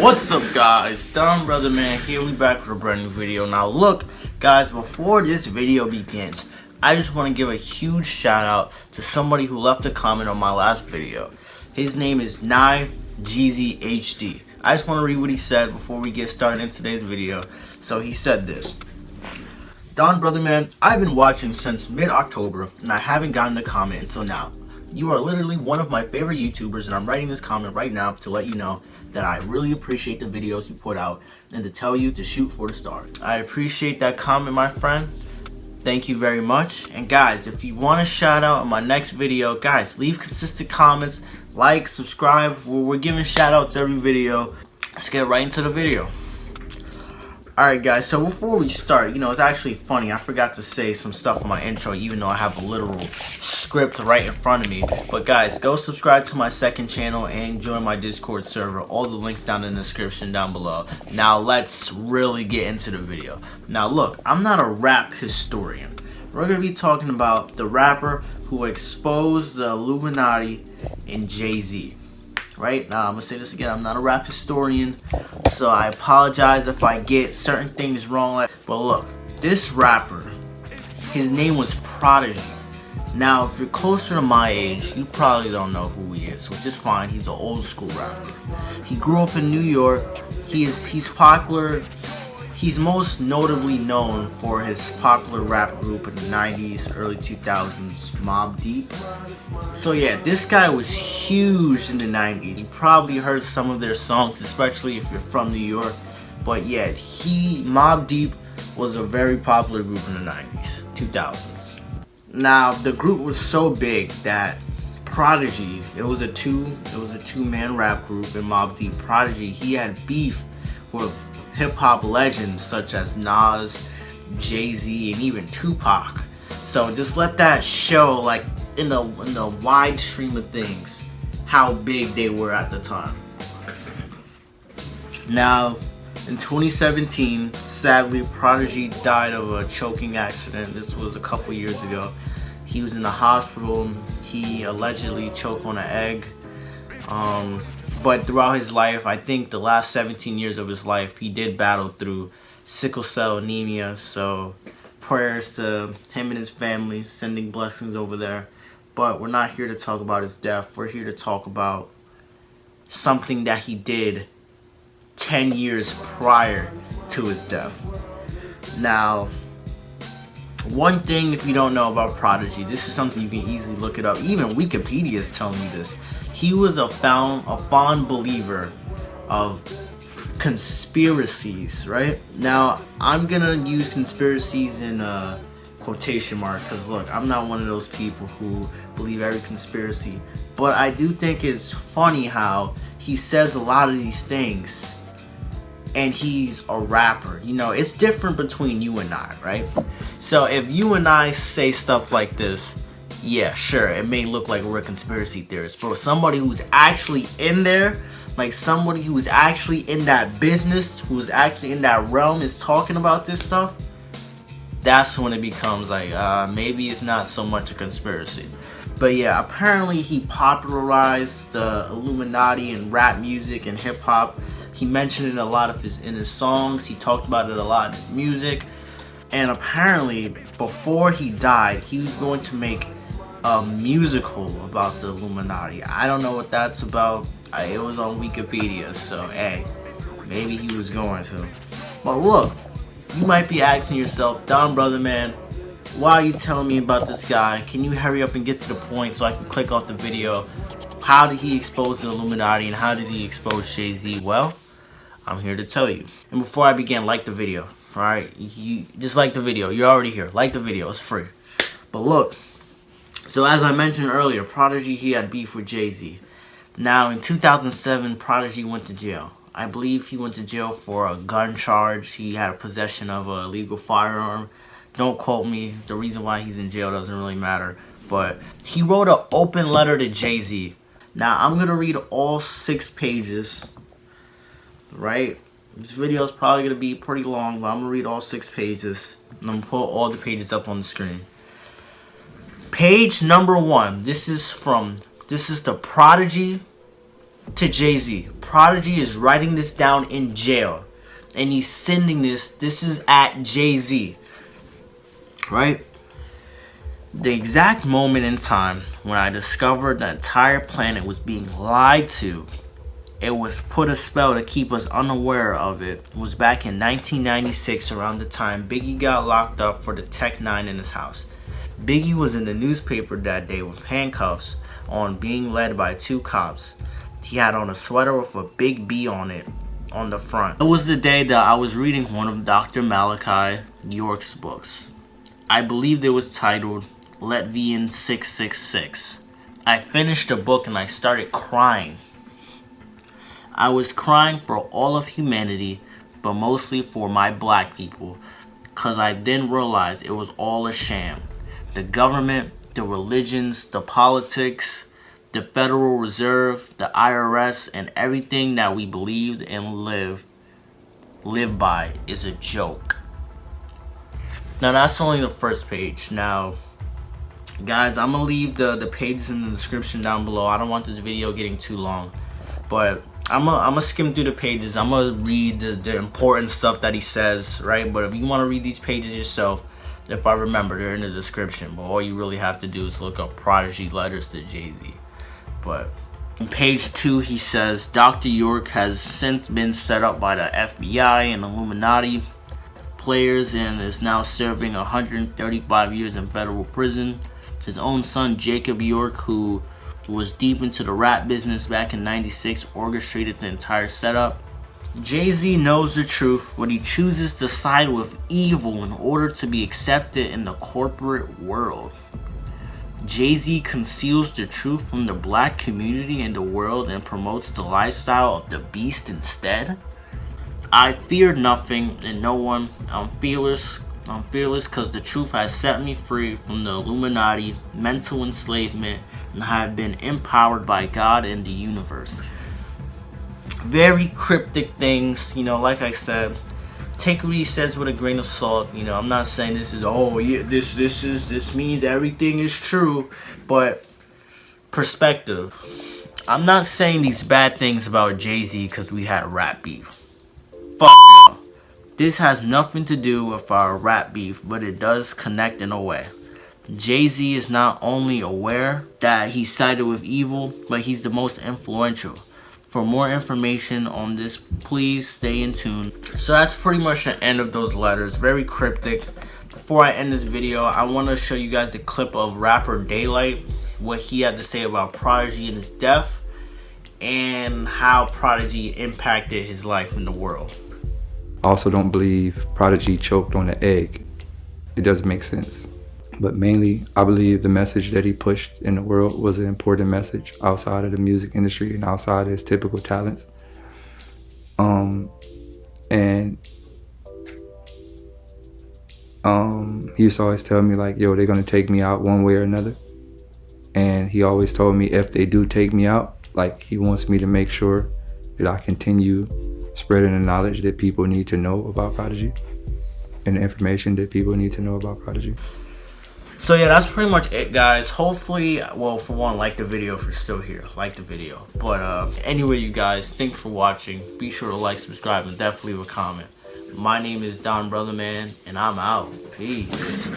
What's up, guys? Don Brotherman here. We back with a brand new video. Now look, guys, before this video begins, I just want to give a huge shout out to somebody who left a comment on my last video. His name is NyeGeezyHD. I just want to read what he said before we get started in today's video. So he said this: Don Brotherman, I've been watching since mid-October and I haven't gotten a comment until now. You are literally one of my favorite YouTubers, and I'm writing this comment right now to let you know that I really appreciate the videos you put out and to tell you to shoot for the stars. I appreciate that comment, my friend. Thank you very much. And guys, if you want a shout out in my next video, guys, leave consistent comments, like, subscribe. We're giving shout outs every video. Let's get right into the video. Alright guys, so before we start, it's actually funny, I forgot to say some stuff in my intro even though I have a literal script right in front of me. But guys, go subscribe to my second channel and join my Discord server. All the links down in the description down below. Now let's really get into the video. Now look, I'm not a rap historian. We're going to be talking about the rapper who exposed the Illuminati and Jay-Z. Right now, I'm gonna say this again. I'm not a rap historian, so I apologize if I get certain things wrong. But look, this rapper, his name was Prodigy. Now, if you're closer to my age, you probably don't know who he is, which is fine. He's an old school rapper. He grew up in New York. He's popular. He's most notably known for his popular rap group in the 90s, early 2000s, Mobb Deep. So yeah, this guy was huge in the 90s. You probably heard some of their songs, especially if you're from New York. But yeah, Mobb Deep was a very popular group in the 90s, 2000s. Now, the group was so big that Prodigy, it was a two-man rap group in Mobb Deep. Prodigy, he had beef with hip-hop legends such as Nas, Jay-Z, and even Tupac. So just let that show, like, in the wide stream of things, how big they were at the time. Now, in 2017, sadly, Prodigy died of a choking accident. This was a couple years ago. He was in the hospital. He allegedly choked on an egg. But throughout his life, I think the last 17 years of his life, he did battle through sickle cell anemia. So prayers to him and his family, sending blessings over there. But we're not here to talk about his death. We're here to talk about something that he did 10 years prior to his death. Now, one thing, if you don't know about Prodigy, this is something you can easily look it up. Even Wikipedia is telling you this. He was a fond believer of conspiracies, right? Now, I'm gonna use conspiracies in quotation mark, because look, I'm not one of those people who believe every conspiracy. But I do think it's funny how he says a lot of these things, and he's a rapper. It's different between you and I, right? So if you and I say stuff like this, yeah, sure, it may look like we're conspiracy theorists, but somebody who's actually in there, like somebody who's actually in that business, who's actually in that realm is talking about this stuff, that's when it becomes like, maybe it's not so much a conspiracy. But yeah, apparently he popularized the Illuminati in rap music and hip hop. He mentioned it a lot in his songs. He talked about it a lot in his music. And apparently, before he died, he was going to make a musical about the Illuminati. I don't know what that's about. It was on Wikipedia, so hey, maybe he was going to. But look, you might be asking yourself, Don Brotherman, why are you telling me about this guy? Can you hurry up and get to the point so I can click off the video? How did he expose the Illuminati and how did he expose Jay-Z? Well, I'm here to tell you. And before I begin, like the video. Alright, you just like the video. You're already here. Like the video. It's free. But look, so as I mentioned earlier, Prodigy, he had beef with Jay-Z. Now, in 2007, Prodigy went to jail. I believe he went to jail for a gun charge. He had a possession of a illegal firearm. Don't quote me. The reason why he's in jail doesn't really matter. But he wrote an open letter to Jay-Z. Now, I'm going to read all 6 pages. Right? This video is probably going to be pretty long, but I'm going to read all 6 pages. And I'm going to put all the pages up on the screen. Page number 1. This is the Prodigy to Jay-Z. Prodigy is writing this down in jail. And he's sending this. This is at Jay-Z. Right? The exact moment in time when I discovered the entire planet was being lied to, it was put a spell to keep us unaware of it, was back in 1996, around the time Biggie got locked up for the Tech 9 in his house. Biggie was in the newspaper that day with handcuffs on, being led by 2 cops. He had on a sweater with a big B on it on the front. It was the day that I was reading one of Dr. Malachi York's books. I believe it was titled Letvian 666. I finished the book and I started crying. I was crying for all of humanity, but mostly for my black people, because I then realized it was all a sham. The government, the religions, the politics, the Federal Reserve, the IRS, and everything that we believed and live by is a joke. Now that's only the first page. Now, guys, I'm gonna leave the pages in the description down below. I don't want this video getting too long, but I'm gonna skim through the pages. I'm gonna read the important stuff that he says, right? But if you want to read these pages yourself, if I remember, they're in the description. But all you really have to do is look up Prodigy letters to Jay-Z. But on page 2, he says, Dr. York has since been set up by the FBI and Illuminati players and is now serving 135 years in federal prison. His own son, Jacob York, who was deep into the rap business back in '96, orchestrated the entire setup. Jay-Z knows the truth, but he chooses to side with evil in order to be accepted in the corporate world. Jay-Z conceals the truth from the black community and the world and promotes the lifestyle of the beast instead. I fear nothing and no one. I'm fearless because the truth has set me free from the Illuminati mental enslavement and have been empowered by God and the universe. Very cryptic things, you know, like I said. Take what he says with a grain of salt. You know, I'm not saying this is, oh yeah, this means everything is true, but perspective. I'm not saying these bad things about Jay-Z because we had rap beef. Fuck no. This has nothing to do with our rap beef, but it does connect in a way. Jay-Z is not only aware that he sided with evil, but he's the most influential. For more information on this, please stay in tune. So that's pretty much the end of those letters. Very cryptic. Before I end this video, I want to show you guys the clip of rapper Daylight, what he had to say about Prodigy and his death, and how Prodigy impacted his life in the world. I also don't believe Prodigy choked on an egg. It doesn't make sense. But mainly, I believe the message that he pushed in the world was an important message outside of the music industry and outside of his typical talents. He used to always tell me like, yo, they're gonna take me out one way or another. And he always told me if they do take me out, like he wants me to make sure that I continue spreading the knowledge that people need to know about Prodigy and the information that people need to know about Prodigy. So yeah, that's pretty much it, guys. Hopefully, well, for one, like the video if you're still here. Like the video. But anyway, you guys, thanks for watching. Be sure to like, subscribe, and definitely leave a comment. My name is Don Brotherman, and I'm out. Peace.